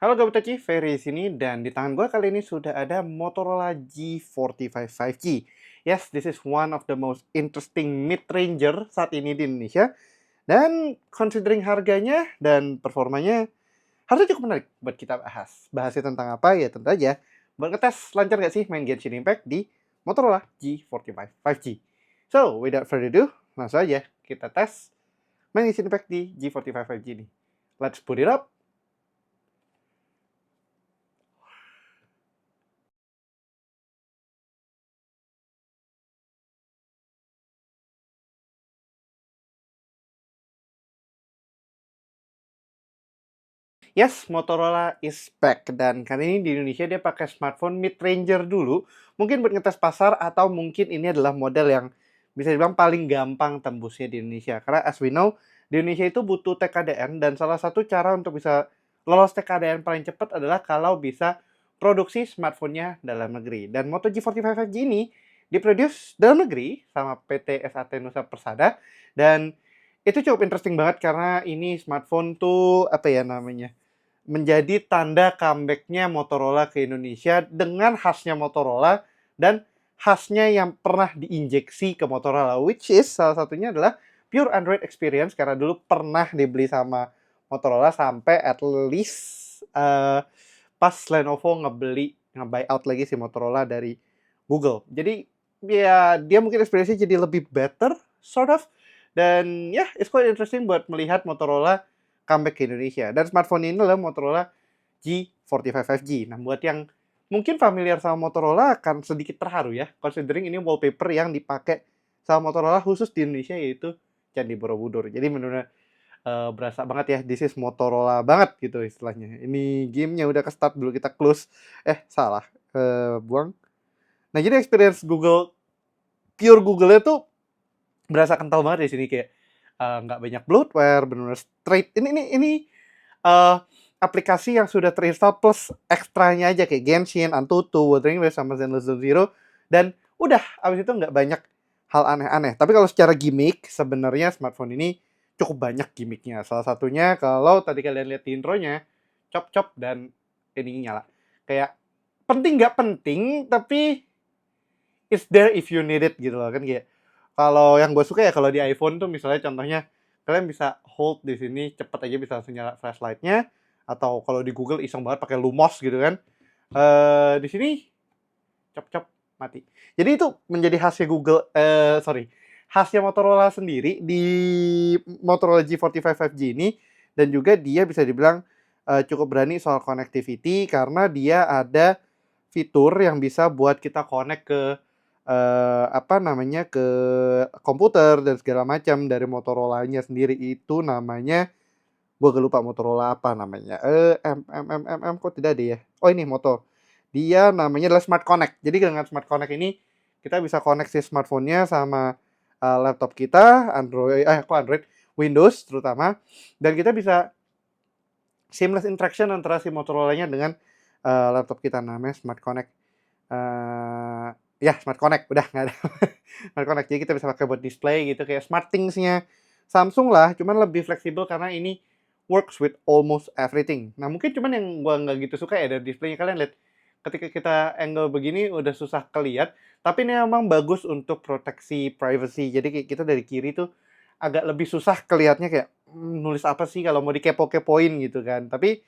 Halo Gabutaci, Ferry sini dan di tangan gue kali ini sudah ada Motorola G45 5G. Yes, this is one of the most interesting mid-ranger saat ini di Indonesia. Dan considering harganya dan performanya, harusnya cukup menarik buat kita bahas. Bahasnya tentang apa? Ya tentu aja buat ngetes lancar nggak sih main Genshin Impact di Motorola G45 5G. So, without further ado, langsung aja kita tes main Genshin Impact di G45 5G ini. Let's put it up. Yes, Motorola is back dan kali ini di Indonesia dia pakai smartphone mid-ranger dulu. Mungkin buat ngetes pasar atau mungkin ini adalah model yang bisa dibilang paling gampang tembusnya di Indonesia. Karena as we know, di Indonesia itu butuh TKDN dan salah satu cara untuk bisa lolos TKDN paling cepat adalah kalau bisa produksi smartphone-nya dalam negeri. Dan Moto G45 5G ini diproduce dalam negeri sama PT SAT Nusa Persada dan itu cukup interesting banget karena ini smartphone tuh apa ya namanya? Menjadi tanda comeback-nya Motorola ke Indonesia dengan khasnya Motorola dan khasnya yang pernah diinjeksi ke Motorola, which is salah satunya adalah pure Android experience karena dulu pernah dibeli sama Motorola sampai at least pas Lenovo nge-buy out lagi si Motorola dari Google. Jadi ya dia mungkin experience-nya jadi lebih better sort of dan ya it's quite interesting buat melihat Motorola comeback ke Indonesia. Dan smartphone ini adalah Motorola G45 5G. Nah, buat yang mungkin familiar sama Motorola akan sedikit terharu ya, considering ini wallpaper yang dipakai sama Motorola khusus di Indonesia yaitu Candi Borobudur. Jadi benar-benar berasa banget ya, this is Motorola banget gitu istilahnya. Ini gamenya udah ke start dulu kita close. Salah. Buang. Nah, jadi experience pure Google-nya tuh berasa kental banget di sini kayak nggak banyak bloatware, benar-benar straight. Ini aplikasi yang sudah terinstall plus ekstranya aja kayak Genshin, Antutu, Wuthering Waves sama Zenless Zero dan udah abis itu nggak banyak hal aneh-aneh. Tapi kalau secara gimmick sebenarnya smartphone ini cukup banyak gimmicknya. Salah satunya kalau tadi kalian lihat di intronya, cop-cop dan ini nyala. Kayak penting nggak penting tapi it's there if you need it gitu loh kan kayak kalau yang gue suka ya kalau di iPhone tuh misalnya contohnya kalian bisa hold di sini cepet aja bisa langsung nyala flashlightnya atau kalau di Google iseng banget pakai Lumos gitu kan di sini cop mati. Jadi itu menjadi khasnya khasnya Motorola sendiri di Motorola G45 5G ini dan juga dia bisa dibilang cukup berani soal connectivity karena dia ada fitur yang bisa buat kita connect ke ke komputer dan segala macam dari Motorola-nya sendiri itu namanya gue gak lupa Motorola apa namanya kok tidak ada ya. Oh ini Moto, dia namanya adalah Smart Connect. Jadi dengan Smart Connect ini kita bisa connect si smartphone-nya sama laptop kita Android Windows terutama dan kita bisa seamless interaction antara si Motorola-nya dengan laptop kita namanya Smart Connect. Ya Smart Connect udah nggak ada Smart Connect jadi kita bisa pakai buat display gitu kayak SmartThings-nya Samsung lah, cuman lebih fleksibel karena ini works with almost everything. Nah mungkin cuman yang gua nggak gitu suka ya dari displaynya, kalian lihat ketika kita angle begini udah susah kelihat, tapi ini memang bagus untuk proteksi privacy. Jadi kayak kita dari kiri tuh agak lebih susah kelihatnya kayak nulis apa sih kalau mau dikepo-kepoin gitu kan. Tapi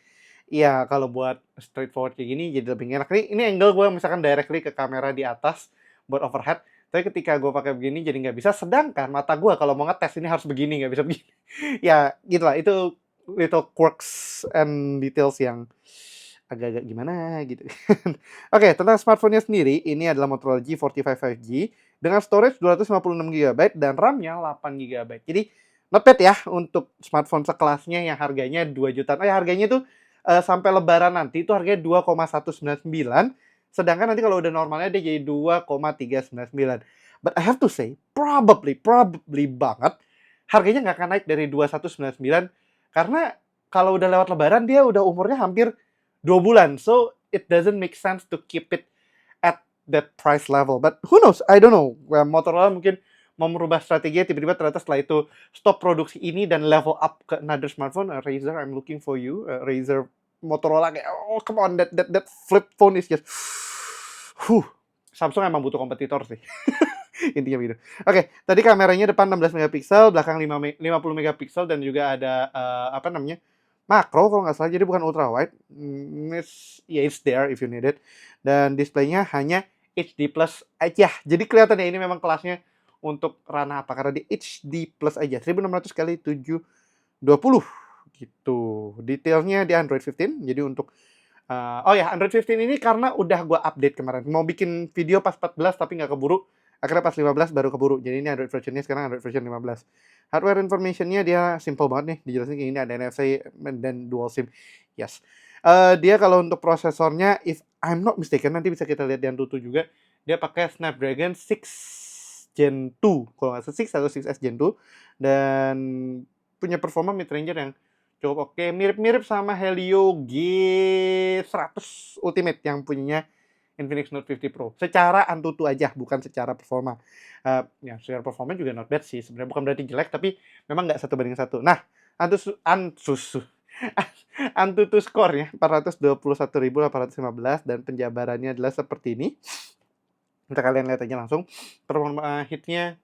iya, kalau buat straightforward kayak gini jadi lebih enak. Ini angle gue misalkan directly ke kamera di atas buat overhead. Tapi ketika gue pakai begini jadi nggak bisa. Sedangkan mata gue kalau mau ngetes ini harus begini, nggak bisa begini. Ya gitulah, itu little quirks and details yang agak-agak gimana gitu. Oke, tentang smartphone-nya sendiri, ini adalah Motorola G45 5G dengan storage 256 GB dan RAM-nya 8 GB. Jadi not bad ya untuk smartphone sekelasnya yang harganya 2 jutaan. Harganya tuh sampai lebaran nanti itu harganya 2,199, sedangkan nanti kalau udah normalnya dia jadi 2,399. But I have to say, probably banget harganya nggak akan naik dari 2199 karena kalau udah lewat lebaran dia udah umurnya hampir 2 bulan. So it doesn't make sense to keep it at that price level. But who knows? I don't know. Motorola mungkin mau merubah strategi tiba-tiba ternyata setelah itu stop produksi ini dan level up ke another smartphone. Razer, I'm looking for you. Razer Motorola kayak, oh come on, that flip phone is just, Samsung emang butuh kompetitor sih. Intinya begitu. Oke, tadi kameranya depan 16 megapiksel, belakang 50 megapiksel, dan juga ada apa namanya, makro kalau nggak salah, jadi bukan ultra wide. It's there if you need it. Dan displaynya hanya HD plus aja. Jadi kelihatannya ini memang kelasnya untuk ranah apa? Karena di HD plus aja. 1600 kali 720 gitu. Detailnya di Android 15. Jadi untuk oh ya, Android 15 ini karena udah gua update kemarin. Mau bikin video pas 14 tapi nggak keburu. Akhirnya pas 15 baru keburu. Jadi ini Android versionnya sekarang Android version 15. Hardware informationnya dia simple banget nih. Dijelasin kayak gini, ada NFC dan dual SIM. Yes. Dia kalau untuk prosesornya, if I'm not mistaken, nanti bisa kita lihat di Antutu juga. Dia pakai Snapdragon 6 Gen 2. Kalau nggak salah 6 atau 6S Gen 2. Dan punya performa mid-ranger yang cukup oke, mirip-mirip sama Helio G100 Ultimate yang punyanya Infinix Note 50 Pro. Secara Antutu aja, bukan secara performa. Ya, secara performa juga not bad sih. Sebenarnya bukan berarti jelek, tapi memang nggak 1:1. Nah, Antutu score-nya 421.815 dan penjabarannya adalah seperti ini. Kita kalian lihat aja langsung. Performa hitnya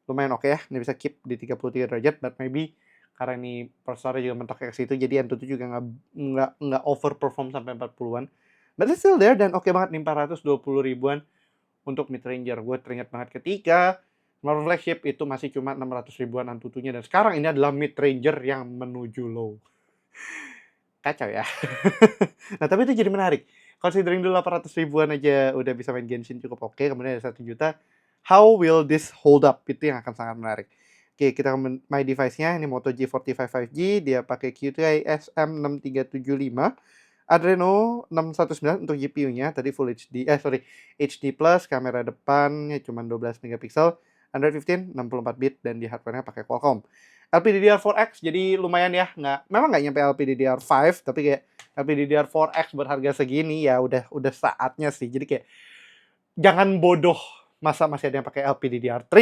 lumayan oke ya. Ini bisa keep di 33 derajat, but maybe karena ini prosesornya juga mentoknya ke situ, jadi Antutu juga nggak overperform sampai 40-an. But it's still there, dan oke banget nih 420 ribuan untuk mid-ranger. Gue teringat banget ketika smartphone flagship itu masih cuma 600 ribuan Antutunya, dan sekarang ini adalah mid-ranger yang menuju low. Kacau ya. Nah, tapi itu jadi menarik. Considering dulu 800 ribuan aja udah bisa main Genshin cukup oke, kemudian ada 1 juta. How will this hold up? Itu yang akan sangat menarik. Oke, kita ke my device-nya. Ini Moto G45 5G. Dia pakai QTI SM6375. Adreno 619 untuk GPU-nya. Tadi Full HD. HD+. Kamera depannya cuma 12 megapiksel. Android 15, 64 bit. Dan di hardware-nya pakai Qualcomm. LPDDR4X, jadi lumayan ya. Memang nggak nyampe LPDDR5, tapi kayak LPDDR4X berharga segini, ya udah saatnya sih. Jadi kayak, jangan bodoh. Masa masih ada yang pakai LPDDR3?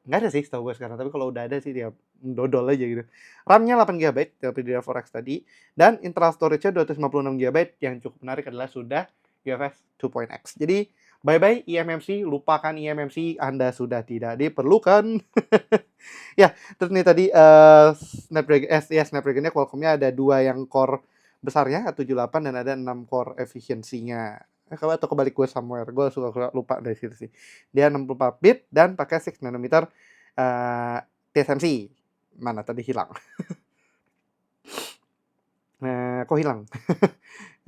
Nggak ada sih setahu gue sekarang, tapi kalau udah ada sih dia dodol aja gitu. RAM-nya 8GB, LPDDR4X tadi, dan internal storage-nya 256GB. Yang cukup menarik adalah sudah UFS 2.x. Jadi bye-bye eMMC, lupakan eMMC, Anda sudah tidak diperlukan. Ya, terus nih tadi Snapdragon-nya Qualcomm-nya ada 2 yang core besarnya, 78, dan ada 6 core efisiensinya. Kalau atau kebalik gue somewhere, gue suka lupa dari situ sih. Dia 64 bit dan pakai 6 nanometer TSMC. Mana tadi hilang? Nah, kok hilang?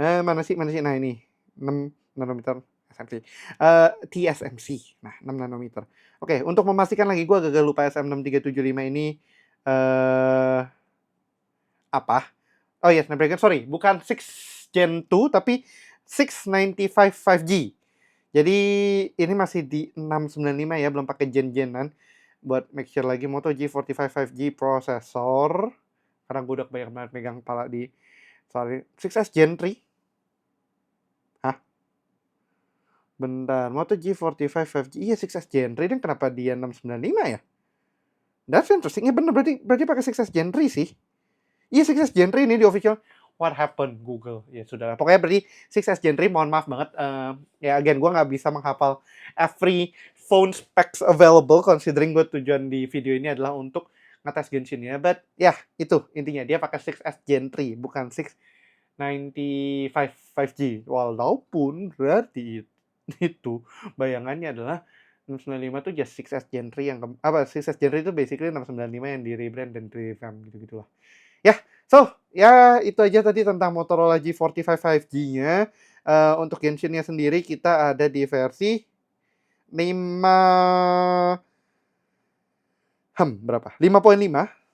Mana sih? Nah, ini 6 nanometer TSMC. Nah, 6 nanometer. Oke, untuk memastikan lagi, gue gagal lupa SM6375 ini apa? Oh ya, Snapdragon, sorry, bukan 6 Gen 2, tapi 695 5G. Jadi ini masih di 695 ya, belum pakai gen-genan. Buat make sure lagi, Moto G45 5G prosesor. Karena gue udah banyak banget megang kepala di sorry, 6S Gen 3. Hah? Bentar, Moto G45 5G. Iya, 6S Gen 3, dan kenapa dia 695 ya? That's interesting. Ya bener, berarti pakai 6S Gen 3 sih. Iya, 6S Gen 3 ini di official. What happened Google? Ya sudah, pokoknya berarti 6S Gen 3, mohon maaf banget. Ya again, gue nggak bisa menghafal every phone specs available, considering gue tujuan di video ini adalah untuk ngetes Genshin ya. But ya, itu intinya. Dia pakai 6S Gen 3, bukan 695 5G. Walaupun berarti itu bayangannya adalah 695 tuh just 6S Gen 3 yang 6S Gen 3 itu basically 695 yang di rebrand dan revamp gitu-gitulah. Ya, so, ya itu aja tadi tentang Motorola G45 5G-nya. Untuk Genshin-nya sendiri kita ada di versi 5.5.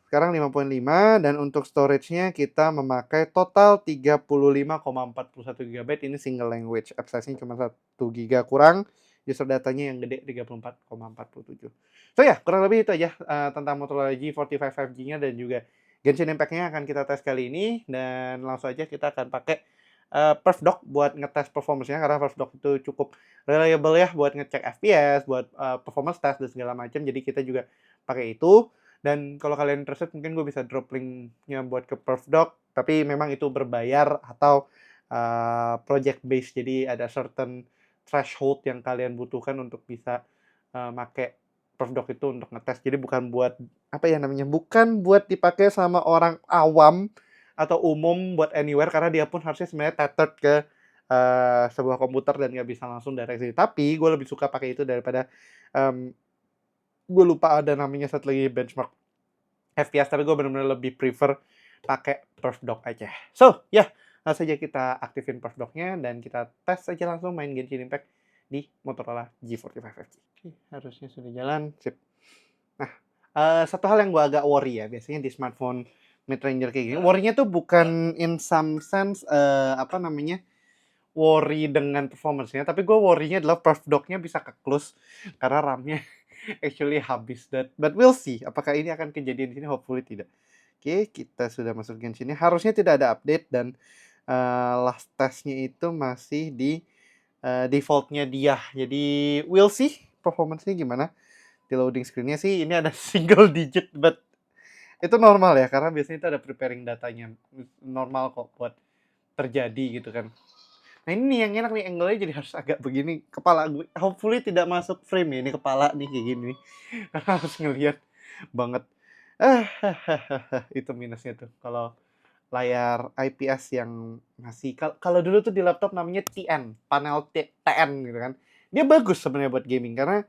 Sekarang 5.5, dan untuk storage-nya kita memakai total 35,41 GB. Ini single language. App size-nya cuma 1 GB kurang. User datanya yang gede 34,47. So ya, kurang lebih itu aja tentang Motorola G45 5G-nya dan juga Genshin Impact-nya akan kita tes kali ini, dan langsung aja kita akan pakai PerfDock buat ngetes performance-nya, karena PerfDock itu cukup reliable ya buat ngecek FPS, buat performance test dan segala macam. Jadi kita juga pakai itu. Dan kalau kalian interested, mungkin gue bisa drop link-nya buat ke PerfDock Tapi memang itu berbayar atau project based, jadi ada certain threshold yang kalian butuhkan untuk bisa make Perfdoc itu untuk ngetes. Jadi bukan buat apa ya namanya, bukan buat dipakai sama orang awam atau umum buat anywhere, karena dia pun harusnya sebenarnya tethered ke sebuah komputer dan nggak bisa langsung direct sini. Tapi gue lebih suka pakai itu daripada gue lupa ada namanya satu lagi benchmark FPS, tapi gue benar-benar lebih prefer pakai Perfdoc aja. So, ya, langsung saja kita aktifin Perfdoc-nya dan kita tes aja langsung main Genshin Impact di Motorola G45 FG. Oke, harusnya sudah jalan. Sip. Nah, satu hal yang gue agak worry ya, biasanya di smartphone mid-ranger kayak gini, worry-nya tuh bukan in some sense, worry dengan performance-nya, tapi gue worry-nya adalah Perfdoc-nya bisa ke-close karena RAM-nya actually habis. But we'll see, apakah ini akan kejadian di sini, hopefully tidak. Oke, kita sudah masuk Genshin. Harusnya tidak ada update dan last testnya itu masih di defaultnya dia. Jadi we'll see performance-nya gimana. Di loading screen-nya sih ini ada single digit, but itu normal ya, karena biasanya itu ada preparing datanya. Normal kok buat terjadi gitu kan. Nah ini yang enak nih, angle-nya jadi harus agak begini. Kepala gue hopefully tidak masuk frame ya, ini kepala nih kayak gini. Karena harus ngelihat banget. Itu minusnya tuh kalau layar IPS yang masih, kalau dulu tuh di laptop namanya TN, panel TN gitu kan. Dia bagus sebenarnya buat gaming karena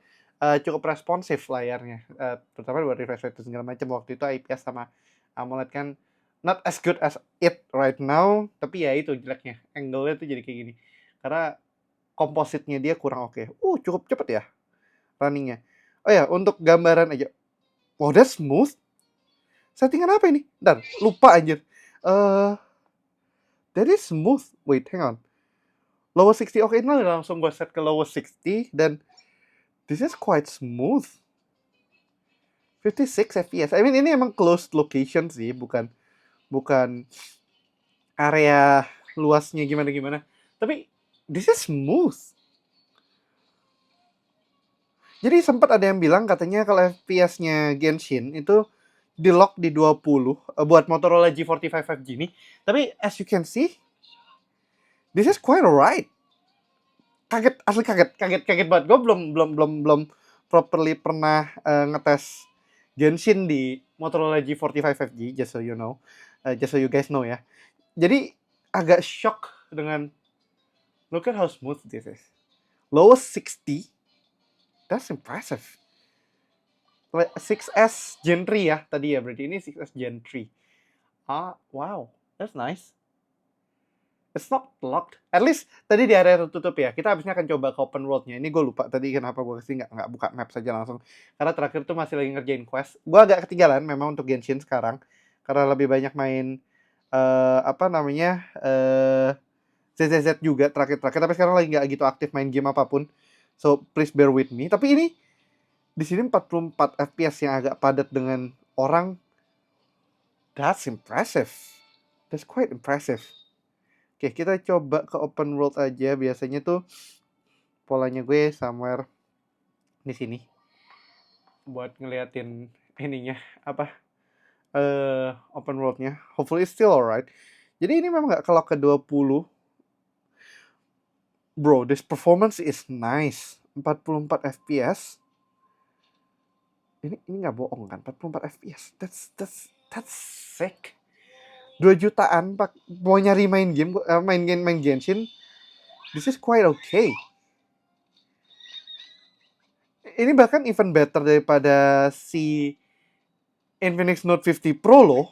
cukup responsif layarnya, terutama buat refresh rate segala macam. Waktu itu IPS sama AMOLED kan not as good as it right now, tapi ya itu jeleknya, angle-nya tuh jadi kayak gini. Karena kompositnya dia kurang oke. Cukup cepet ya runningnya. Oh ya, untuk gambaran aja. Wow, that's smooth. Settingan apa ini? Bentar, lupa anjir. That is smooth. Wait, hang on. Lowest 60, oke, ini langsung gue set ke lowest 60 dan this is quite smooth. 56 FPS. I mean ini emang closed location sih, bukan area luasnya gimana-gimana. Tapi this is smooth. Jadi sempat ada yang bilang katanya kalau FPS-nya Genshin itu di lock di 20 buat Motorola G45 5G ini. Tapi as you can see, this is quite alright. Asli kaget banget. Gue belum properly pernah ngetes Genshin di Motorola G45 5G, just so you know, just so you guys know ya. Jadi agak shock dengan look at how smooth this is. Lowest 60, that's impressive. 6S Gen 3 ya tadi ya, berarti ini 6S Gen 3. Wow, that's nice. It's not locked. At least tadi di area tertutup ya. Kita habisnya akan coba ke open world-nya. Ini gue lupa tadi kenapa gue kesini nggak buka map saja langsung. Karena terakhir tuh masih lagi ngerjain quest. Gue agak ketinggalan memang untuk Genshin sekarang. Karena lebih banyak main ZZZ juga terakhir. Tapi sekarang lagi nggak gitu aktif main game apapun. So please bear with me. Tapi ini di sini 44 FPS yang agak padat dengan orang. That's impressive. That's quite impressive. Oke, kita coba ke open world aja. Biasanya tuh polanya gue somewhere di sini buat ngeliatin ininya open world-nya. Hopefully it's still alright. Jadi ini memang nggak kelok ke 20. Bro, this performance is nice. 44 FPS. Ini nggak bohong kan? 44 FPS. That's sick. 2 jutaan mau nyari main Genshin. This is quite okay. Ini bahkan even better daripada si Infinix Note 50 Pro loh.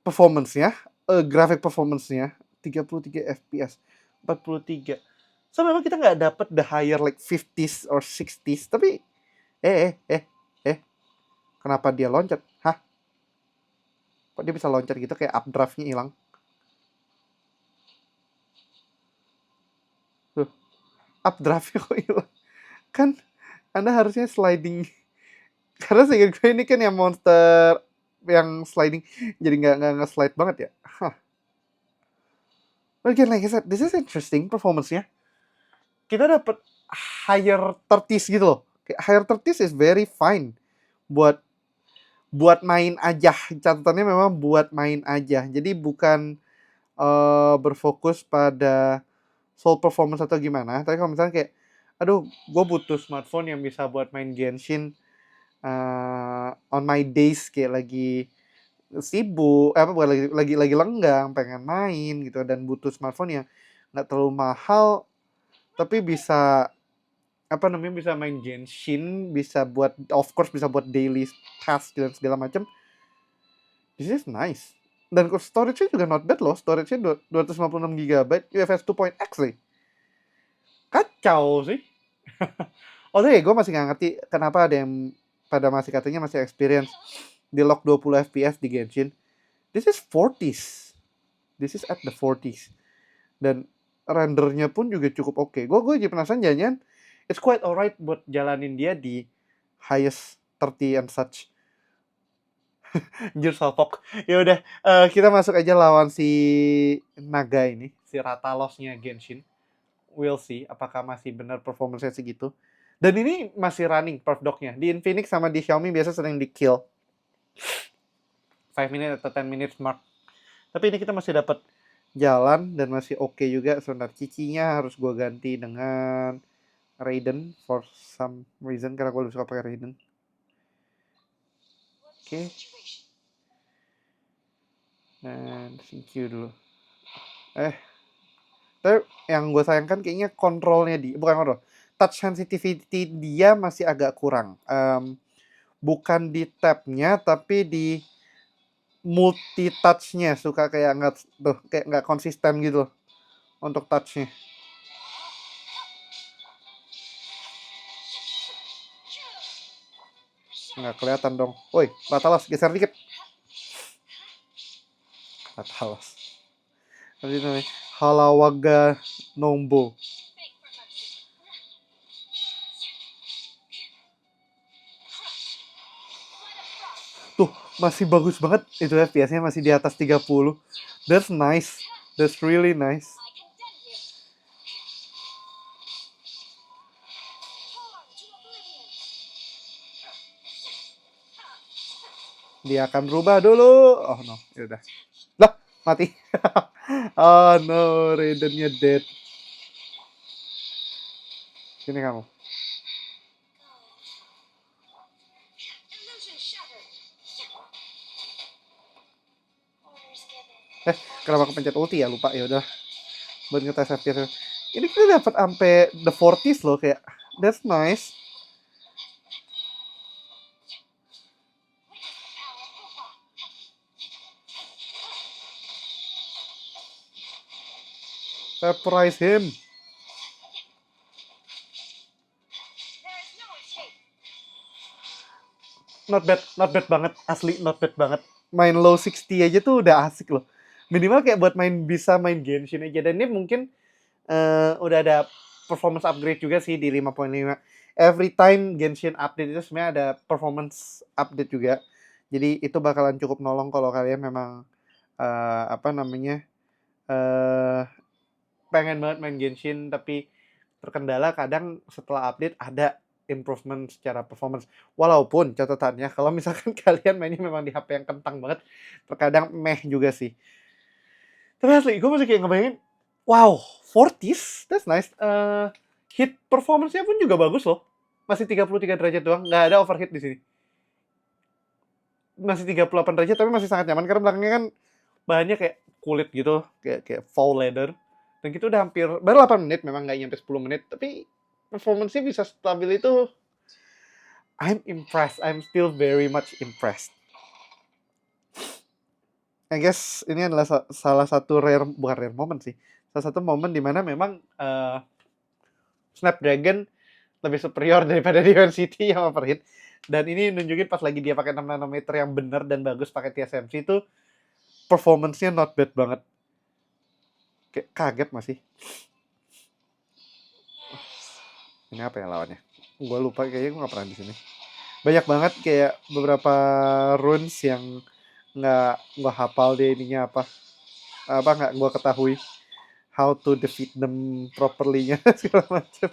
Performance-nya, graphic performance-nya 33 FPS, 43. So memang kita nggak dapat the higher like 50s or 60s, tapi kenapa dia loncat? Hah? Kok dia bisa loncat gitu, kayak updraft-nya hilang? Tuh, updraft-nya kok hilang? Kan Anda harusnya sliding. Karena seingat gue ini kan yang monster yang sliding, jadi nggak nge-slide banget ya. But again, like I said, this is interesting performance-nya. Kita dapat higher 30s gitu loh. Kayak higher 30s is very fine buat buat main aja, catatannya memang buat main aja. Jadi bukan berfokus pada soul performance atau gimana. Tapi kalau misalnya kayak, aduh, gue butuh smartphone yang bisa buat main Genshin on my days kayak lagi sibuk, bukan lagi lenggang, pengen main gitu dan butuh smartphone yang nggak terlalu mahal, tapi bisa bisa main Genshin, bisa buat, of course bisa buat daily task dan segala macam. This is nice. Dan storage-nya juga not bad loh. Storage-nya 256 GB, UFS 2.x sih. Kacau sih. Oh ya, gue masih nggak ngerti kenapa ada yang pada masih katanya masih experience di lock 20 fps di Genshin. This is 40s. This is at the 40s. Dan rendernya pun juga cukup oke. Gue jadi penasaran jangan it's quite alright buat jalanin dia di highest 30 and such. Anjir salpok. Ya udah, kita masuk aja lawan si naga ini, si Ratalosnya Genshin. We'll see apakah masih benar performance-nya segitu. Dan ini masih running perf dock-nya. Di Infinix sama di Xiaomi biasa sering di kill 5 minutes atau 10 minutes mark. Tapi ini kita masih dapat jalan dan masih oke juga. Sebentar, cicinya harus gue ganti dengan Raiden for some reason, karena gue lebih suka pakai Raiden. Oke. Dan thank you dulu. Tapi yang gue sayangkan kayaknya kontrolnya bukan kontrol, touch sensitivity dia masih agak kurang. Bukan di tab-nya tapi di multi touch-nya suka kayak nggak konsisten gitu loh untuk touch-nya. Nggak kelihatan dong. Woi, Ratalos geser dikit. Ratalos. Nanti namanya Halawaga Nombo. Tuh, masih bagus banget itu FPS-nya, masih di atas 30. That's nice. That's really nice. Dia akan berubah dulu. Oh no, yaudah. Lah, mati. Oh no, Raidennya dead. Sini kamu. Kenapa kepencet ulti ya? Lupa, ya udah. Buat ngetes FPS. Ini kita dapat sampai the 40s loh, kayak that's nice. Surprise him. Not bad banget, asli not bad banget. Main low 60 aja tuh udah asik loh. Minimal kayak buat bisa main Genshin aja. Dan ini mungkin udah ada performance upgrade juga sih di 5.5. Every time Genshin update itu sebenarnya ada performance update juga. Jadi itu bakalan cukup nolong kalau kalian memang pengen banget main Genshin tapi terkendala kadang setelah update ada improvement secara performance. Walaupun catatannya kalau misalkan kalian mainnya memang di HP yang kentang banget, terkadang meh juga sih. Tapi asli, gue masih kayak ngebayangin, wow, 40s, that's nice. Hit performance-nya pun juga bagus loh. Masih 33 derajat doang, nggak ada overheat di sini. Masih 38 derajat, tapi masih sangat nyaman karena belakangnya kan bahannya kayak kulit gitu, kayak faux leather. Dan kita udah baru 8 menit, memang nggak nyampe 10 menit, tapi performance-nya bisa stabil itu. I'm impressed, I'm still very much impressed. I guess ini adalah salah satu bukan rare moment sih. Salah satu momen dimana memang Snapdragon lebih superior daripada Dimensity yang overheat. Dan ini nunjukin pas lagi dia pakai 6 nanometer yang bener dan bagus pakai TSMC itu performance-nya not bad banget. Kayak kaget masih. Ini apa ya lawannya? Gue lupa, kayaknya gue gak pernah di sini. Banyak banget kayak beberapa runes yang nggak gue hafal deh ininya apa nggak gue ketahui how to defeat them properly-nya segala macam.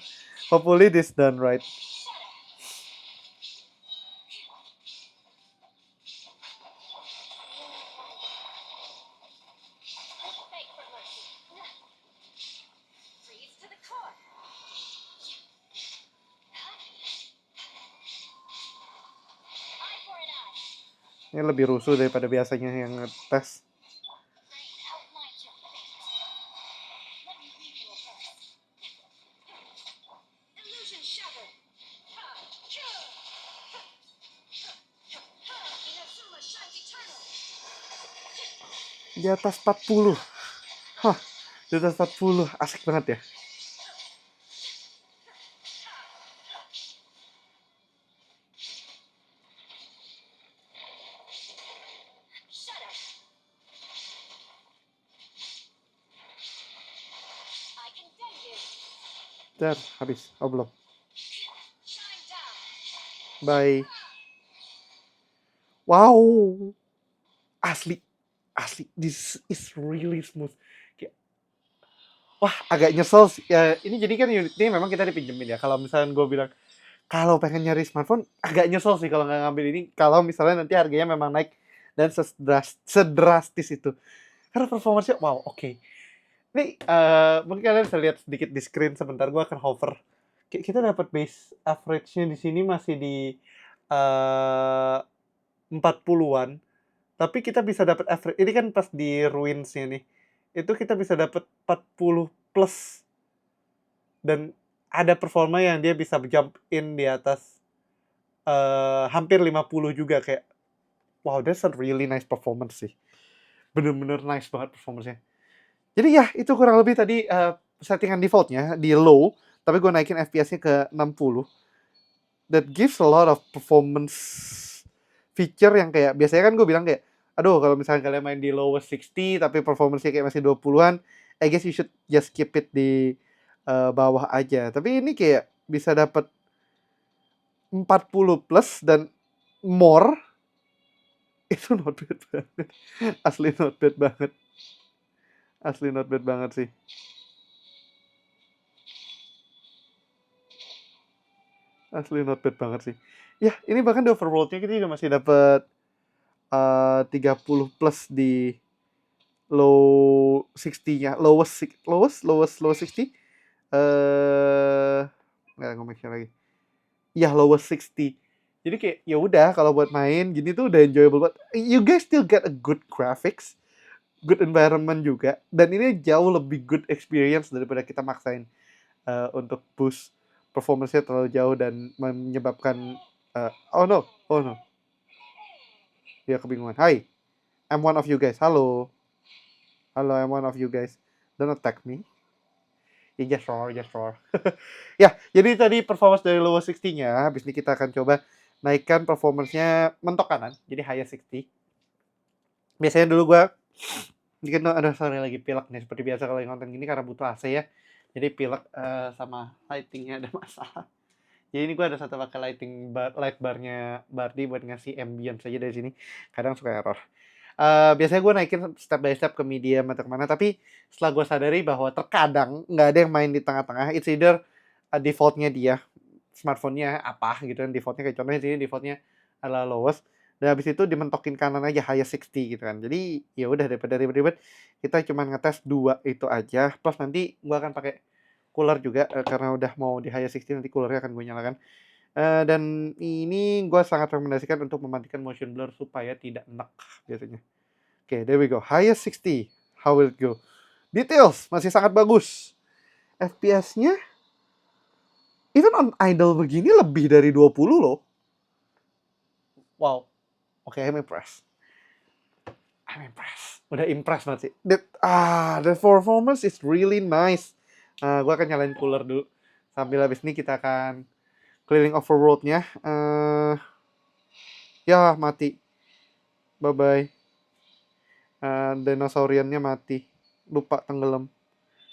Hopefully this done right. Ini lebih rusuh daripada biasanya yang ngetes. Di atas 40. Hah, di atas 40. Asik banget ya. Dar, habis. Oh, belum. Bye. Wow. Asli. Asli. This is really smooth. Kayak, wah, agak nyesel sih. Ya, ini jadi kan unit ini memang kita dipinjemin ya. Kalau misalnya gue bilang, kalau pengen nyari smartphone, agak nyesel sih kalau nggak ngambil ini. Kalau misalnya nanti harganya memang naik dan sedrastis itu. Karena performanya, wow, oke. Ini mungkin kalian bisa lihat sedikit di screen sebentar. Gue akan hover. Kita dapat base average-nya di sini masih di 40-an. Tapi kita bisa dapat average. Ini kan pas di ruins-nya nih. Itu kita bisa dapat 40 plus. Dan ada performa yang dia bisa jump in di atas hampir 50 juga. Kayak, wow, that's a really nice performance sih. Bener-bener nice banget performance-nya. Jadi ya, itu kurang lebih tadi settingan defaultnya di low. Tapi gue naikin FPS-nya ke 60. That gives a lot of performance feature yang kayak, biasanya kan gue bilang kayak, aduh kalau misalnya kalian main di lowest 60 tapi performance-nya kayak masih 20-an, I guess you should just keep it di bawah aja. Tapi ini kayak bisa dapat 40 plus dan more. Itu not bad banget. Asli not bad banget. Asli not bad banget sih. Asli not bad banget sih. Ya, ini bahkan di overworld-nya kita juga masih dapat 30 plus di low 60-nya. Lowest 60. Nggak, gue make sure lagi. Ya, lowest 60. Jadi kayak, ya udah kalau buat main gini tuh udah enjoyable banget. You guys still get a good graphics, good environment juga. Dan ini jauh lebih good experience daripada kita maksain untuk boost performance-nya terlalu jauh dan menyebabkan oh no. Ya, kebingungan. Hai, I'm one of you guys. Halo, I'm one of you guys. Don't attack me. Ya, just roar. Ya, jadi tadi performance dari lower 60-nya. Habis ini kita akan coba naikkan performance-nya mentok kanan. Jadi higher 60. Biasanya dulu gue bikin, aduh sorry lagi pilek nih. Seperti biasa kalau yang konten gini karena butuh AC ya. Jadi pilek sama lighting-nya ada masalah. Jadi ini gue ada satu pakai light barnya Bardi buat ngasih ambience aja dari sini. Kadang suka error. Biasanya gue naikin step by step ke medium atau kemana, tapi setelah gue sadari bahwa terkadang nggak ada yang main di tengah-tengah. It's either defaultnya dia, smartphone-nya apa gitu kan, defaultnya kayak contohnya sini defaultnya adalah lowest, dan habis itu dimentokin kanan aja higher 60 gitu kan. Jadi ya udah daripada ribet-ribet, kita cuma ngetes 2 itu aja. Plus nanti gue akan pakai cooler juga karena udah mau di higher 60, nanti coolernya akan gue nyalakan. Dan ini gue sangat rekomendasikan untuk mematikan motion blur supaya tidak enak biasanya. Oke, there we go. Highest 60. How will it go? Details masih sangat bagus. FPS-nya even on idle begini lebih dari 20 loh. Wow. Oke, I'm impressed. Udah impressed banget sih. The performance is really nice. Gue akan nyalain cooler dulu. Sambil habis ini kita akan keliling overworld-nya. Ya, mati. Bye-bye. Dinosauriannya mati. Lupa tenggelam.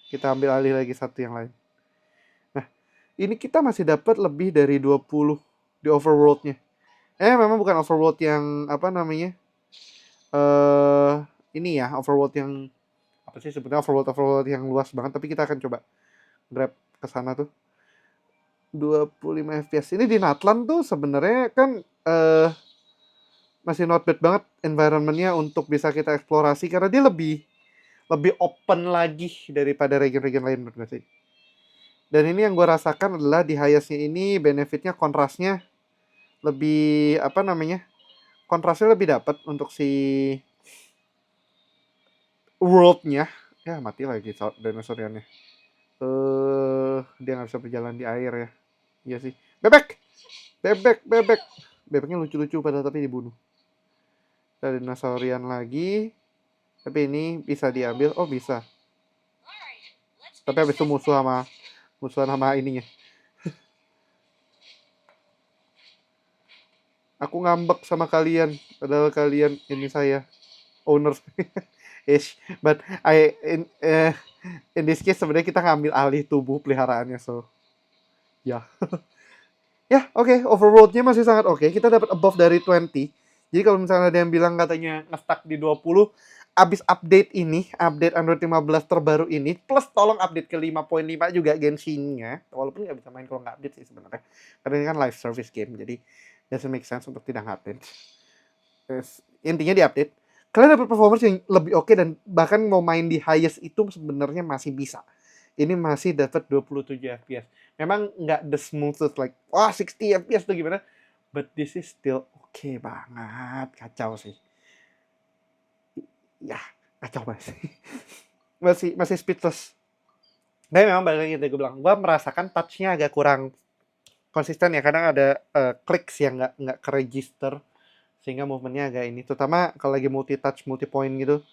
Kita ambil alih lagi satu yang lain. Nah, ini kita masih dapat lebih dari 20 di overworld-nya. Memang bukan overworld yang apa namanya? Ini ya, overworld yang apa sih sebetulnya, overworld yang luas banget, tapi kita akan coba grab ke sana tuh. 25 fps. Ini di Natlan tuh sebenarnya kan masih not bad banget environment-nya untuk bisa kita eksplorasi karena dia lebih open lagi daripada region-region lain menurut gue sih. Dan ini yang gue rasakan adalah di highest-nya ini benefitnya kontrasnya lebih apa namanya? kontrasnya lebih dapat untuk si world-nya. Ya mati lagi dinosauriannya. Dia nggak bisa berjalan di air ya. Iya sih. Bebek! Bebeknya lucu-lucu padahal tapi dibunuh. Ada dinosaurian lagi. Tapi ini bisa diambil. Oh bisa. Tapi habis itu musuhan sama ininya. Aku ngambek sama kalian. Padahal kalian ini saya. Owners. Ish. But in this case sebenarnya kita ngambil alih tubuh peliharaannya. So. Ya. Ya, oke. Overworld-nya masih sangat oke. Kita dapat above dari 20. Jadi kalau misalnya ada yang bilang katanya nge-stuck di 20, abis update ini, update Android 15 terbaru ini, plus tolong update ke 5.5 juga Genshin-nya. Walaupun nggak bisa main kalau nggak update sih sebenarnya. Karena ini kan live service game, jadi doesn't make sense untuk tidak update. Terus, intinya di update. Kalian dapat performance yang lebih oke dan bahkan mau main di highest itu sebenarnya masih bisa. Ini masih dapat 27 FPS. Memang nggak the smoothest like, wah 60 FPS tuh gimana. But this is still oke banget. Kacau sih. Ya, kacau banget sih. masih speechless. Tapi memang balik lagi gue bilang, gue merasakan touch-nya agak kurang konsisten ya. Kadang ada clicks yang nggak ke-register. Sehingga movementnya agak ini. Terutama kalau lagi multi-touch, multi-point gitu.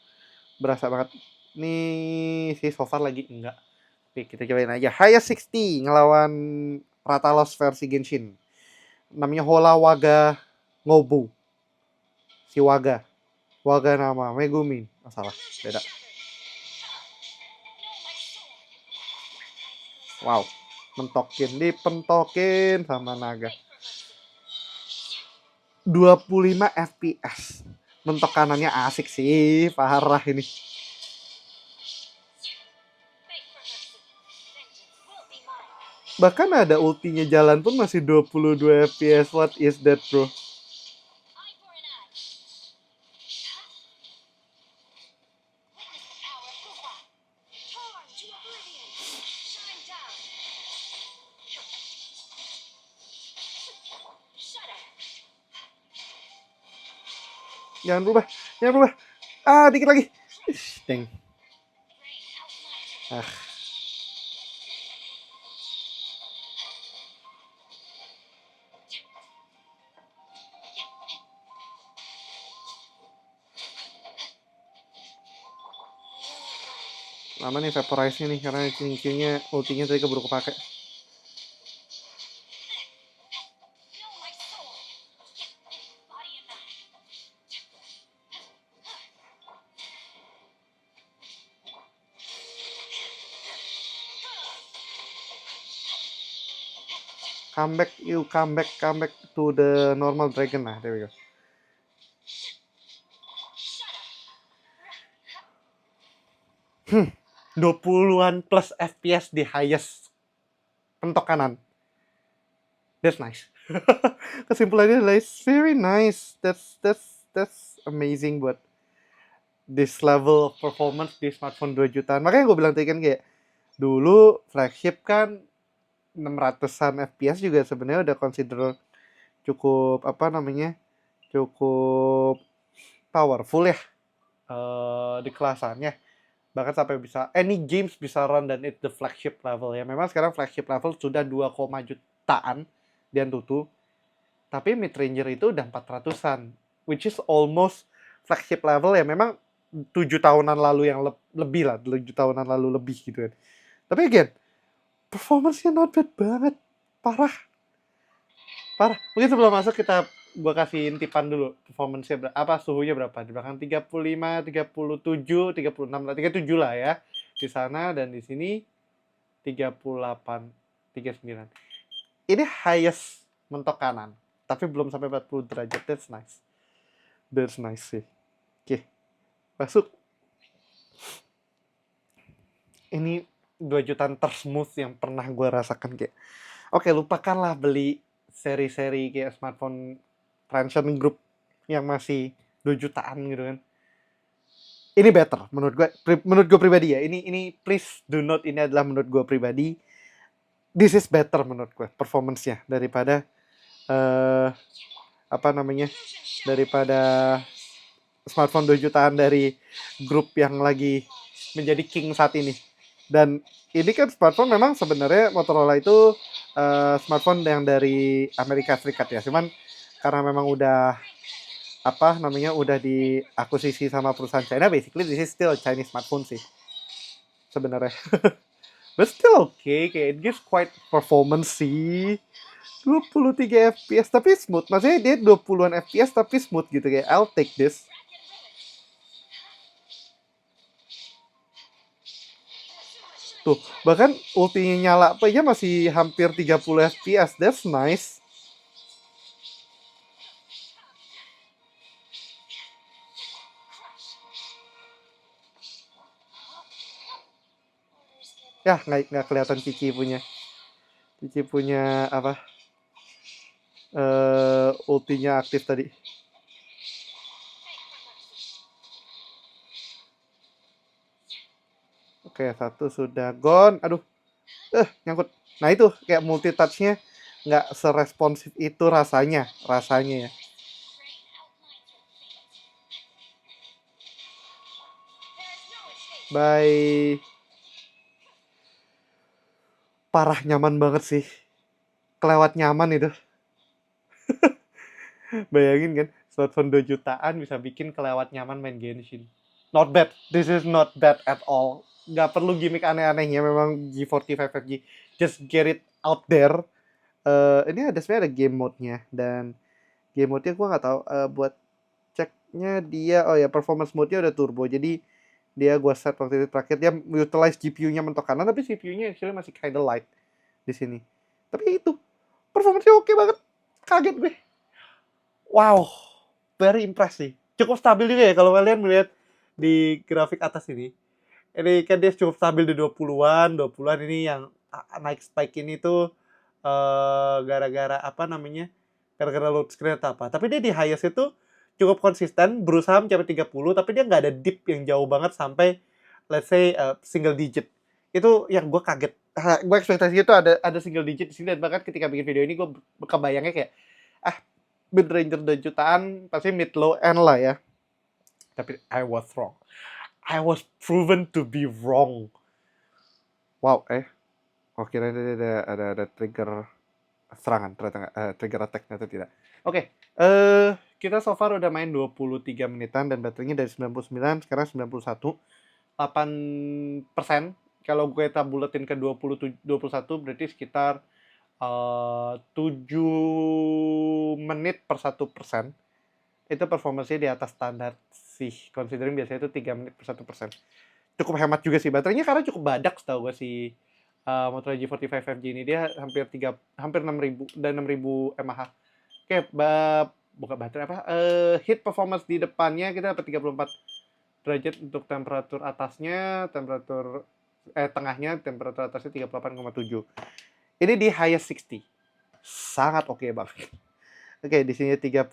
Berasa banget. Nih sih so far lagi enggak. Oke, kita cobain aja. Highest 60 ngelawan Ratalos versi Genshin. Namanya Hola Waga Ngobu. Si Waga nama Megumin. Oh, salah, beda. Wow, dipentokin sama naga. 25 FPS. Mentok kanannya asik sih, parah ini. Bahkan ada ultinya jalan pun masih 22 FPS. What is that, bro? Jangan berubah. Dikit lagi. Deng. Lama nih vaporize-nya nih karena cincin-cincinnya ultinya tadi keburu kepake. Come back to the normal dragon. Nah, there we go. 20-an plus FPS di highest pentok kanan. That's nice. Kesimpulannya adalah it's very nice. That's amazing buat this level of performance di smartphone 2 jutaan. Makanya gue bilang tadi kan kayak dulu flagship kan 600-an FPS juga sebenarnya udah consider cukup cukup powerful ya di kelasannya. Bahkan sampai bisa any games bisa run dan it's the flagship level ya. Memang sekarang flagship level sudah 2, jutaan di Antutu. Tapi mid ranger itu udah 400-an, which is almost flagship level ya. Memang 7 tahunan lalu yang lebih lah, 7 tahunan lalu lebih gitu kan. Tapi again, performance-nya not bad banget. Parah. Mungkin sebelum masuk gua kasihin tipan dulu performance-nya suhunya berapa di belakang 35, 37, 36 lah, 37 lah ya di sana dan di sini 38, 39. Ini highest mentok kanan, tapi belum sampai 40 derajat. That's nice sih. Oke, masuk. Ini 2 jutaan tersmooth yang pernah gue rasakan kayak. Oke, lupakanlah beli seri-seri kayak smartphone Transsion Group yang masih 2 jutaan gitu kan. Ini better menurut gue pribadi ya. Ini please do note, ini adalah menurut gue pribadi. This is better menurut gue performance-nya daripada apa namanya, daripada smartphone 2 jutaan dari grup yang lagi menjadi king saat ini. Dan ini kan smartphone memang sebenarnya Motorola itu smartphone yang dari Amerika Serikat ya. Cuman karena memang udah apa namanya udah diakuisisi sama perusahaan China, basically this is still a Chinese smartphone sih sebenarnya. But still okay, kayak it gives quite performance sih. 23 fps tapi smooth. Maksudnya dia 20-an fps tapi smooth gitu kayak I'll take this. Tuh, bahkan ultinya nyala apa ya masih hampir 30 fps. That's nice. Ya, nggak kelihatan Cici punya. Cici punya apa? Ultinya aktif tadi. Oke, satu sudah gone. Aduh, nyangkut. Nah itu kayak multi touch-nya nggak seresponsif itu rasanya ya. Bye. Parah nyaman banget sih. Kelewat nyaman itu. Bayangin kan, smartphone 2 jutaan bisa bikin kelewat nyaman main Genshin. Not bad. This is not bad at all. Nggak perlu gimmick aneh-anehnya, memang G45 5G. Just get it out there. Ini ada sebenarnya ada game mode-nya, dan game mode-nya gue nggak tahu. Buat ceknya dia, oh ya, performance mode-nya udah turbo. Jadi dia gue set waktu itu terakhir, dia utilize GPU-nya mentok kanan, tapi CPU-nya actually masih kinda light di sini. Tapi itu performance-nya oke banget. Kaget gue. Wow, very impressive. Cukup stabil juga ya kalau kalian melihat di grafik atas ini. Ini kan dia cukup stabil di 20-an, 20-an ini yang naik spike ini tuh gara-gara apa namanya? Gara-gara load screen atau apa. Tapi dia di highest itu cukup konsisten, berusaha mencapai 30, tapi dia nggak ada dip yang jauh banget sampai let's say single digit. Itu yang gue kaget. Gue ekspektasi itu ada single digit di sini, dan bahkan ketika bikin video ini gue kebayangnya kayak mid-ranger 2 jutaan pasti mid low end lah ya. Tapi I was wrong. I was proven to be wrong. Wow, oh kira ada trigger serangan, ternyata trigger attack atau tidak. Oke, kita so far udah main 23 menitan dan baterainya dari 99 sekarang 91. 8%. Kalau gue tabuletin ke 21 berarti sekitar 7 menit per 1%. Itu performanya di atas standar sih, considering biasanya itu 3 menit per 1%. Cukup hemat juga sih baterainya, karena cukup badak setahu gue si Motorola G45 5G ini. Dia hampir 6.000 dan 6.000 mAh. Oke, bukan baterai apa, heat performance di depannya kita dapat 34 derajat untuk temperatur atasnya, temperatur tengahnya, temperatur atasnya 38,7. Ini di highest 60. Sangat oke banget. Oke, di sini 35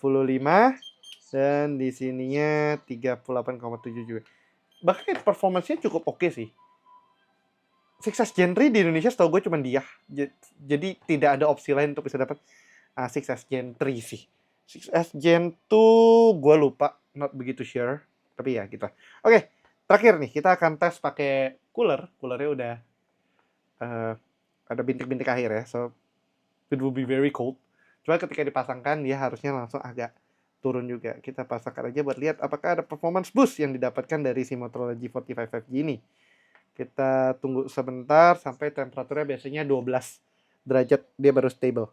dan di sininya 38,7 juga. Bahkan performance-nya cukup oke sih. 6S Gen 3 di Indonesia setahu gue cuma dia. Jadi tidak ada opsi lain untuk bisa dapat 6S Gen 3 sih. 6S Gen 2 gue lupa, not begitu sure. Tapi ya gitu. Oke, terakhir nih kita akan tes pakai cooler. Coolernya udah ada bintik-bintik akhir ya. So it will be very cold. Cuma ketika dipasangkan dia harusnya langsung agak turun juga. Kita pasangkan aja buat lihat apakah ada performance boost yang didapatkan dari si Motorola G45 5G ini. Kita tunggu sebentar sampai temperaturnya biasanya 12 derajat dia baru stable.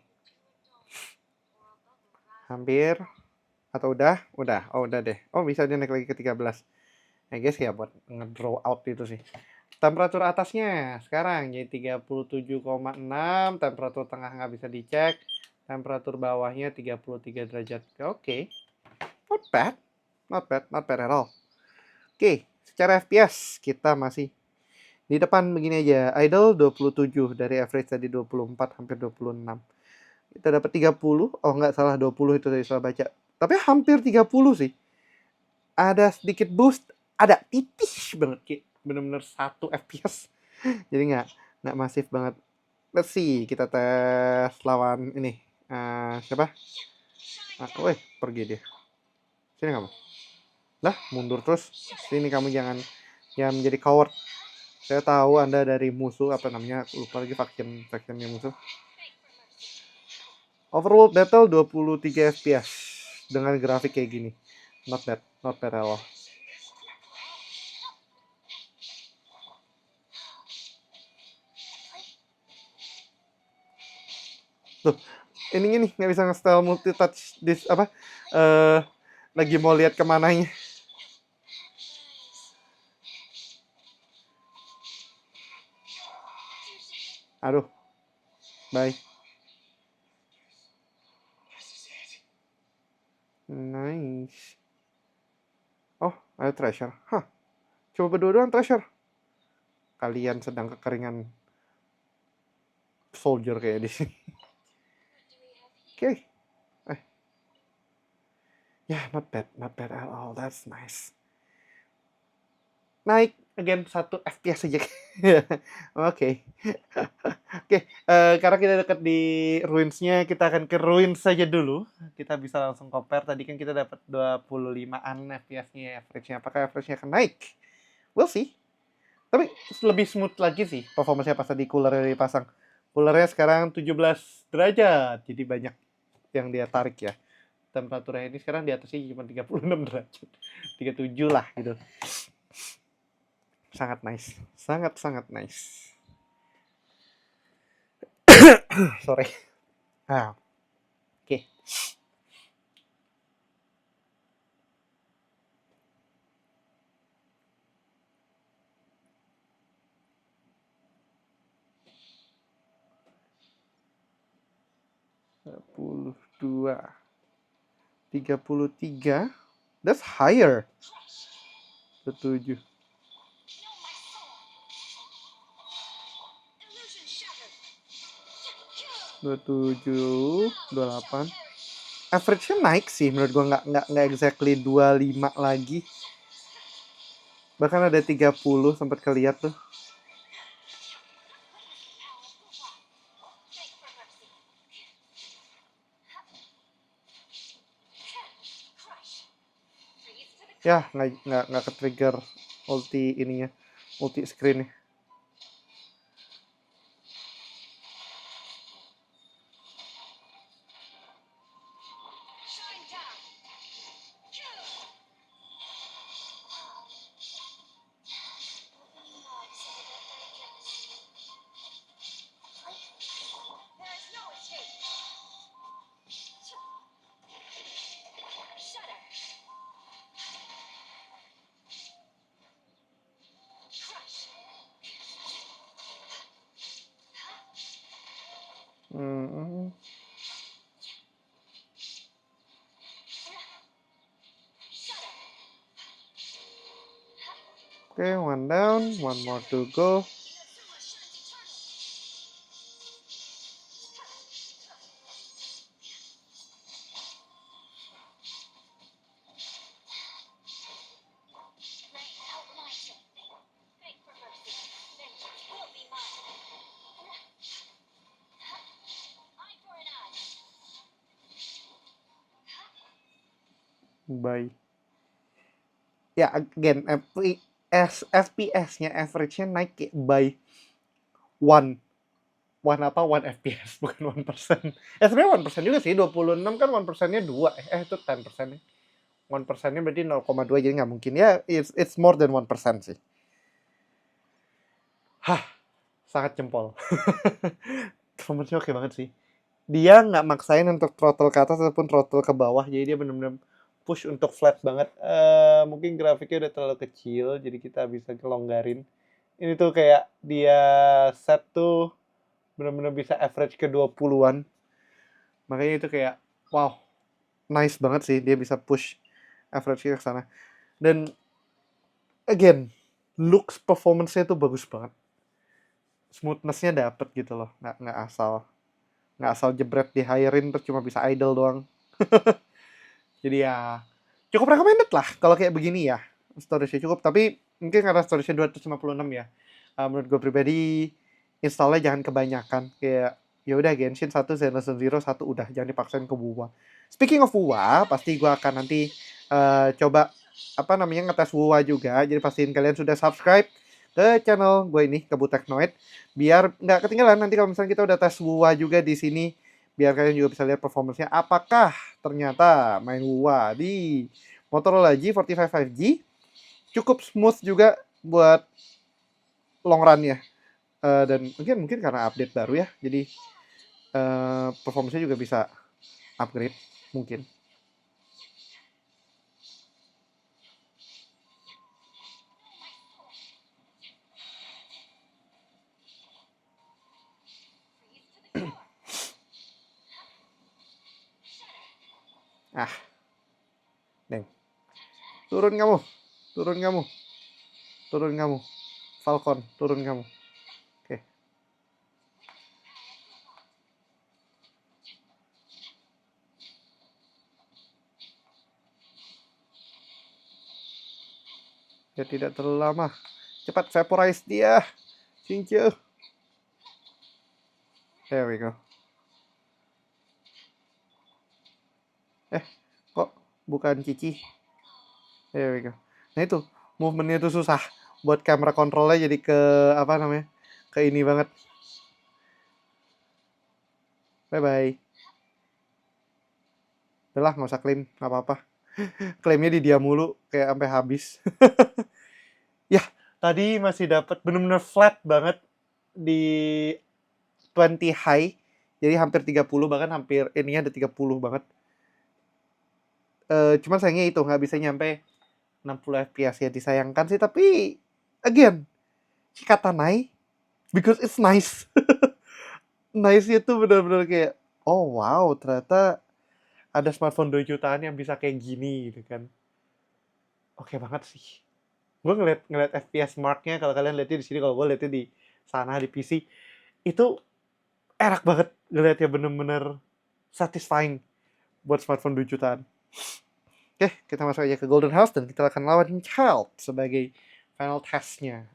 Hampir. Atau udah? Udah. Oh, udah deh. Oh, bisa dia naik lagi ke 13. I guess ya buat nge-draw out itu sih. Temperatur atasnya sekarang jadi 37,6. Temperatur tengah nggak bisa dicek. Temperatur bawahnya 33 derajat. Oke. Not bad. Not bad. Not bad at all. Oke. Secara FPS kita masih di depan begini aja. Idle 27 dari average tadi 24 hampir 26. Kita dapat 30. Oh nggak salah, 20 itu tadi salah baca. Tapi hampir 30 sih. Ada sedikit boost, ada tipis banget kayak bener-bener 1 fps. Jadi nggak masif banget. Let's see, kita tes lawan ini siapa? Nah, pergi dia. Sini kamu. Lah, mundur terus. Sini kamu jangan menjadi coward. Saya tahu Anda dari musuh, apa namanya, lupa lagi factionnya musuh. Overworld Battle 23 FPS dengan grafik kayak gini. Not bad at all. Tuh, ini nih nggak bisa nge-style multi touch lagi mau lihat kemananya. Aduh, bye. Nice. Oh, ada treasure. Hah, coba berdua doang treasure. Kalian sedang kekeringan soldier kayak di sini. Oke. Yeah, not bad at all. That's nice. Naik again 1 FPS aja. Oke. Oke, karena kita dekat di ruins-nya, kita akan ke ruins saja dulu. Kita bisa langsung compare. Tadi kan kita dapat 25-an FPS-nya, average-nya. Apakah average-nya akan naik? We'll see. Tapi lebih smooth lagi sih performance-nya pas tadi cooler-nya dipasang. Cooler-nya sekarang 17 derajat, jadi banyak yang dia tarik ya. Temperaturnya ini sekarang di atasnya cuma 36 derajat. 37 lah gitu. Sangat nice. Sangat nice. Sorry. Oke. Okay. 33. That's higher. 27. 28. Average-nya naik sih menurut gua, nggak exactly 25 lagi. Bahkan ada 30 sempat keliat tuh. Ya, nggak ke-trigger ulti ininya, ulti screen-nya. Okay, one down, one more to go. Bye. Ya, again, FPS-nya average-nya naik by 1 FPS, bukan 1%. Sebenarnya 1% juga sih, 26 kan 1%-nya 2. Itu 10%-nya. 1%-nya berarti 0,2, jadi nggak mungkin. Ya, it's more than 1% sih. Sangat jempol. Performance-nya oke banget sih. Dia nggak maksain untuk throttle ke atas ataupun throttle ke bawah, jadi dia bener-bener push untuk flat banget. Mungkin grafiknya udah terlalu kecil, jadi kita bisa kelonggarin. Ini tuh kayak dia set tuh bener-bener bisa average ke 20-an. Makanya itu kayak, wow, nice banget sih dia bisa push average-nya ke sana. Dan, again, looks performance-nya tuh bagus banget. Smoothness-nya dapet gitu loh, nggak asal jebret di higher-in terus cuma bisa idle doang. Jadi ya cukup recommended lah kalau kayak begini ya. Storage-nya cukup, tapi mungkin karena storage-nya 256 ya. Menurut gue pribadi install-nya jangan kebanyakan, kayak Ya udah Genshin 1, Zenless Zero 1 udah, jangan dipaksain ke WoW. Speaking of WoW, pasti gua akan nanti coba apa namanya ngetes WoW juga. Jadi pastiin kalian sudah subscribe ke channel gue ini, Kebu Teknoid, biar nggak ketinggalan nanti kalau misalnya kita udah tes WoW juga di sini, biar kalian juga bisa lihat performance-nya apakah ternyata main WoW di Motorola G45 5G cukup smooth juga buat long run ya. Dan mungkin karena update baru ya, jadi performance-nya juga bisa upgrade mungkin. Ah, Neng. Turun kamu. Turun kamu. Turun kamu. Falcon, turun kamu. Oke. Ya tidak terlalu lama. Cepat vaporize dia. Cincin. There we go. Kok bukan Cici? There we go. Nah itu, movementnya itu susah. Buat camera controlnya jadi ke, apa namanya, ke ini banget. Bye-bye. Udah lah, nggak usah klaim, nggak apa-apa. Klaimnya di dia mulu, kayak sampai habis. Ya, tadi masih dapat bener-bener flat banget di 20 high. Jadi hampir 30, bahkan hampir ininya ada 30 banget. Cuman sayangnya itu nggak bisa nyampe 60 fps ya, disayangkan sih, tapi again, Shikatanai because it's nice. Nice itu benar-benar kayak oh wow, ternyata ada smartphone 2 jutaan yang bisa kayak gini gitu kan. Oke banget sih. Gue ngeliat FPS marknya, kalau kalian lihatnya di sini, kalau gue lihatnya di sana di PC itu enak banget ngeliatnya, bener-bener satisfying buat smartphone 2 jutaan. Oke, kita masuk aja ke Golden House dan kita akan lawan Child sebagai final testnya.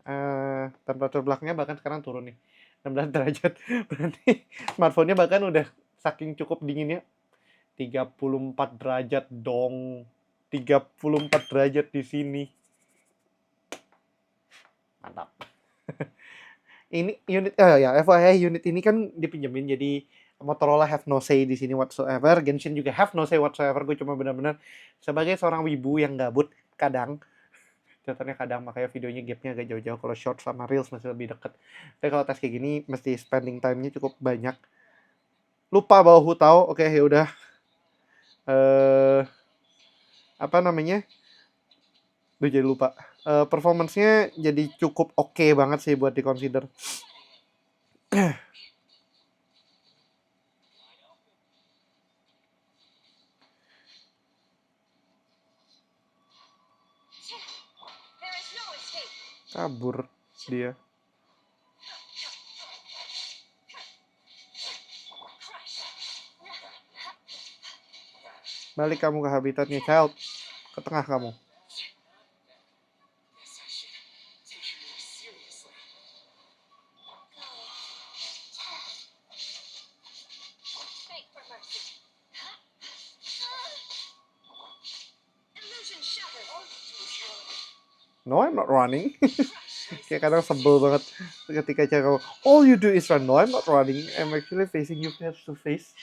Temperatur belakangnya bahkan sekarang turun nih, 16 derajat. Berarti smartphone-nya bahkan udah saking cukup dinginnya. 34 derajat dong. 34 derajat di sini. Mantap. Ini unit ya FYI, unit ini kan dipinjemin, jadi Motorola have no say di sini whatsoever. Genshin juga have no say whatsoever. Gue cuma benar-benar sebagai seorang wibu yang gabut kadang. Contohnya kadang, makanya videonya gapnya agak jauh-jauh. Kalau short sama reels masih lebih deket. Tapi kalau tes kayak gini mesti spending time-nya cukup banyak. Lupa bawa hutau. Oke, ya udah. Apa namanya? Duh, jadi lupa. Performance-nya jadi cukup oke banget sih buat di-consider. Kabur dia. Balik kamu ke habitatnya, Child. Ke tengah kamu. No, I'm not running. Kayak kadang sebel banget ketika cewek, all you do is run. No, I'm not running. I'm actually facing you face to face.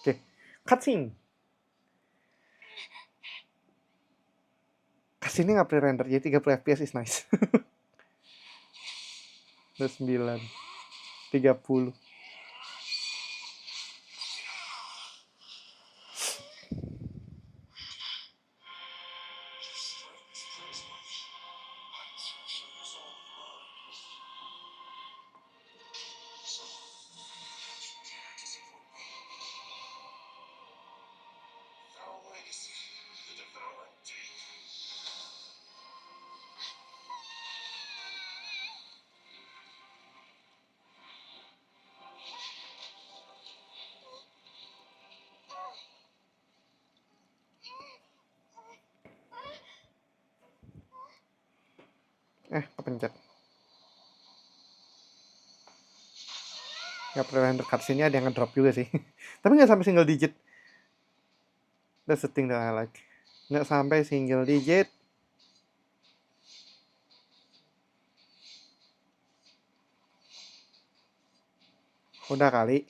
Oke, cutscene. Cutscene nggak pre-render, jadi 30 fps is nice. Udah 9, 30. Kepencet. Ya, pre-render cutscene-nya ada yang ngedrop juga sih. Tapi nggak sampai single digit. That's the thing that I like. Nggak sampai single digit. Udah kali.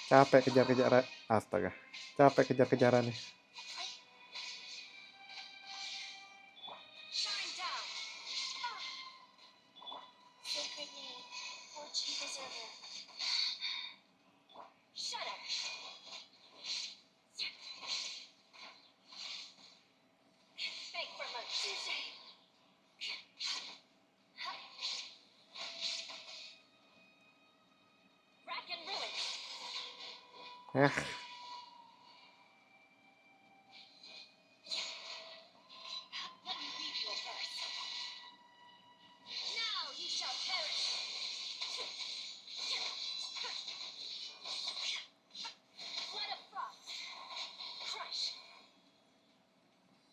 Capek kejar-kejaran. Astaga. Capek kejar-kejarannya. Ya.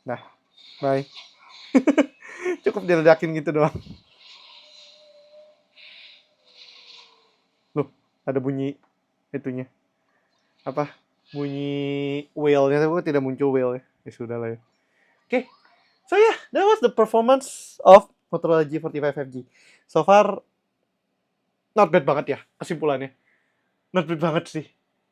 Dah. Bye. Cukup diledakin gitu doang. Loh, ada bunyi itunya. Apa? Bunyi whale-nya, tapi tidak muncul whale-nya. Ya sudah lah ya. Oke. So yeah, that was the performance of Motorola G45 5G. So far, not bad banget ya kesimpulannya. Not bad banget sih.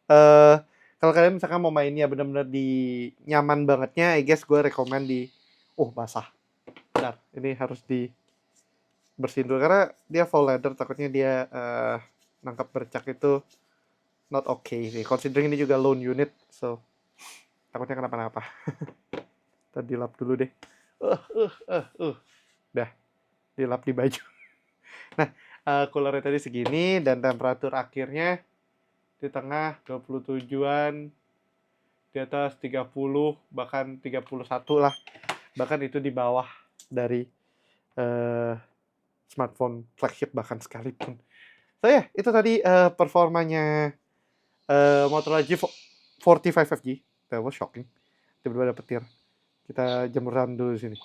Kalau kalian misalkan mau mainnya benar-benar di nyaman bangetnya, I guess gue rekomend di basah. Bentar, ini harus di bersihin dulu karena dia full leather, takutnya dia nangkap bercak itu not okay sih. Considering ini juga lone unit, so takutnya kenapa-napa. Kita dilap dulu deh. Dah, dilap di baju. Nah, coolernya tadi segini dan temperatur akhirnya di tengah 27-an, di atas 30, bahkan 31 lah. Bahkan itu di bawah dari smartphone flagship bahkan sekalipun. So ya, itu tadi performanya Motorola G45 5G. That was shocking. Tiba-tiba dapet tir. Kita jemuran dulu di sini.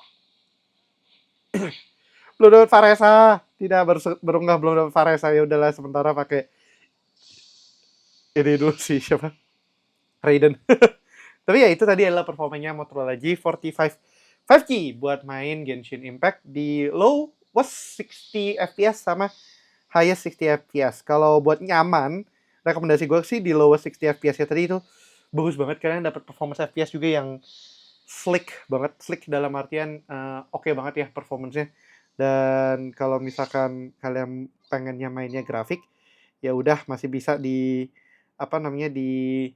Belum dapat Faresa. Tidak, belum dapat Faresa. Ya udahlah, sementara pakai ini dulu sih, siapa? Raiden. Tapi ya itu tadi adalah performanya Motorola G45 5G buat main Genshin Impact di low was 60 fps sama highest 60 fps. Kalau buat nyaman, rekomendasi gue sih di lowest 60 fps ya tadi itu bagus banget, kalian dapat performance fps juga yang slick banget. Slick dalam artian oke banget ya performance-nya. Dan kalau misalkan kalian pengennya mainnya grafik, ya udah masih bisa di di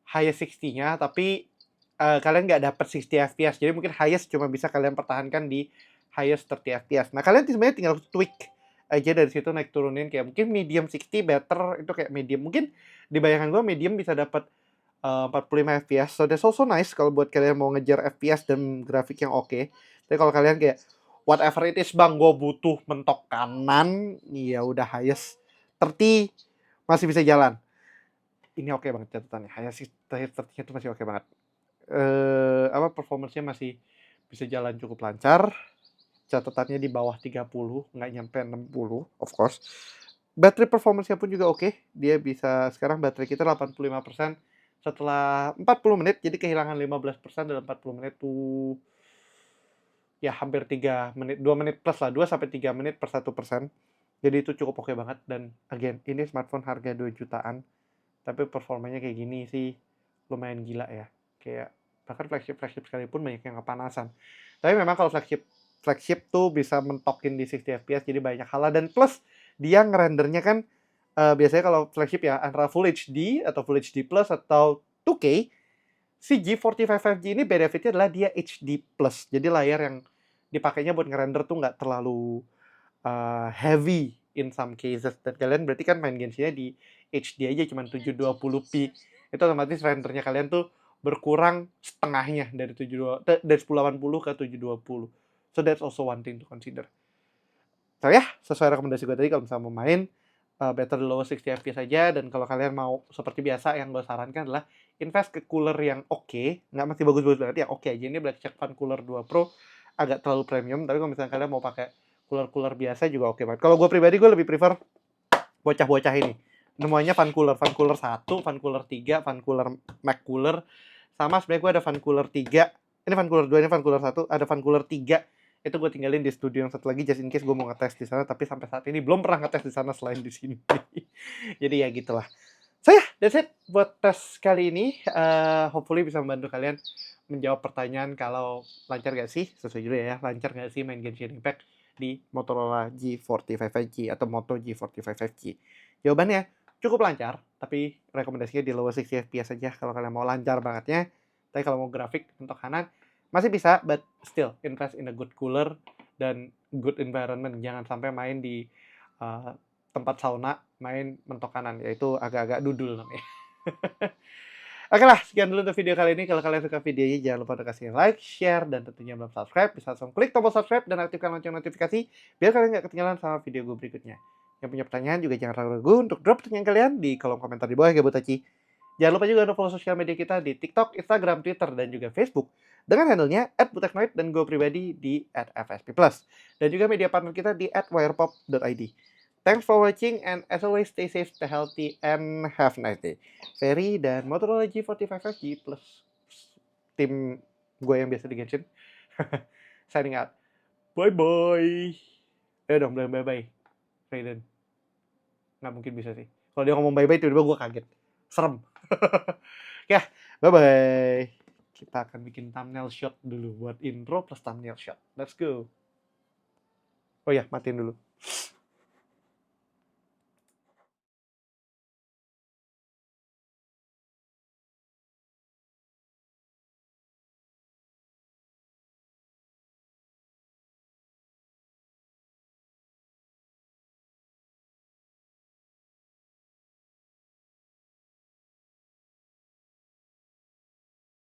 highest 60-nya, tapi kalian nggak dapat 60 fps. Jadi mungkin highest cuma bisa kalian pertahankan di highest 30 fps. Nah, kalian sebenarnya tinggal tweak aja dari situ, naik turunin kayak mungkin medium 60 better, itu kayak medium. Mungkin di bayangan gue medium bisa dapat 45 fps. So that's also nice kalau buat kalian mau ngejar fps dan grafik yang oke. Tapi kalau kalian kayak whatever it is bang, gue butuh mentok kanan, ya udah highest 30 masih bisa jalan. Ini oke banget catatannya. Highest 30 itu masih oke banget. Performance-nya masih bisa jalan cukup lancar. Catatannya di bawah 30, nggak nyampe 60, of course. Baterai performance-nya pun juga oke. Dia bisa, sekarang baterai kita 85% setelah 40 menit, jadi kehilangan 15% dalam 40 menit tuh ya hampir 3 menit, 2 menit plus lah, 2 sampai 3 menit per 1%. Jadi itu cukup oke banget. Dan again, ini smartphone harga 2 jutaan, tapi performanya kayak gini sih lumayan gila ya. Kayak bahkan flagship sekalipun banyak yang kepanasan. Tapi memang kalau flagship tuh bisa mentokin di 60 fps, jadi banyak hal. Dan plus dia ngerendernya kan biasanya kalau flagship ya antara Full HD atau Full HD Plus atau 2K. Si G45 5G ini benefitnya adalah dia HD Plus. Jadi layar yang dipakainya buat ngerender tuh nggak terlalu heavy in some cases. Dan kalian berarti kan main Genshin-nya di HD aja cuma 720p. Itu otomatis rendernya kalian tuh berkurang setengahnya dari 1080 ke 720. So that's also one thing to consider. So ya, sesuai rekomendasi gue tadi, kalau misalnya mau main better low 60 fps aja. Dan kalau kalian mau seperti biasa, yang gue sarankan adalah invest ke cooler yang oke, nggak mesti bagus-bagus banget, yang oke aja. Ini Blackshark Fan Cooler 2 Pro agak terlalu premium, tapi kalau misalnya kalian mau pakai cooler-cooler biasa juga oke banget. Kalau gue pribadi, gue lebih prefer bocah-bocah ini. Namanya fan cooler 1, fan cooler 3, fan cooler Mac cooler. Sama sebenarnya gue ada fan cooler 3. Ini fan cooler 2, ini fan cooler 1, ada fan cooler 3. Itu gue tinggalin di studio yang satu lagi just in case gue mau ngetes di sana, tapi sampai saat ini belum pernah ngetes di sana selain di sini. Jadi ya gitulah. So ya, that's it buat tes kali ini. Hopefully bisa membantu kalian menjawab pertanyaan kalau lancar gak sih, sesuai judul ya, lancar gak sih main Genshin Impact di Motorola G45 5G atau Moto G45 5G. Jawabannya cukup lancar, tapi rekomendasinya di lower 60 fps aja kalau kalian mau lancar bangetnya. Tapi kalau mau grafik untuk kanan masih bisa, but still invest in a good cooler dan good environment. Jangan sampai main di tempat sauna, main mentok kanan, yaitu agak-agak dudul namanya. Oke lah, sekian dulu untuk video kali ini. Kalau kalian suka videonya, jangan lupa untuk kasih like, share, dan tentunya belum subscribe, bisa langsung klik tombol subscribe dan aktifkan lonceng notifikasi, biar kalian nggak ketinggalan sama video gue berikutnya. Yang punya pertanyaan juga jangan ragu-ragu untuk drop pertanyaan kalian di kolom komentar di bawah ya, Botaci. Jangan lupa juga untuk follow sosial media kita di TikTok, Instagram, Twitter, dan juga Facebook dengan handle-nya @buteknoid dan gue pribadi di @fsp+. Dan juga media partner kita di @wirepop.id. Thanks for watching and as always stay safe, stay healthy, and have a nice day. Ferry dan Motorola G45 5G plus tim gue yang biasa di Genshin. Signing out. Bye-bye. Dong bilang bye-bye. Raiden. Nggak mungkin bisa sih. Kalau dia ngomong bye-bye tiba-tiba gue kaget. Serem. Ya, bye-bye. Kita akan bikin thumbnail shot dulu buat intro plus thumbnail shot. Let's go. Oh ya, matiin dulu.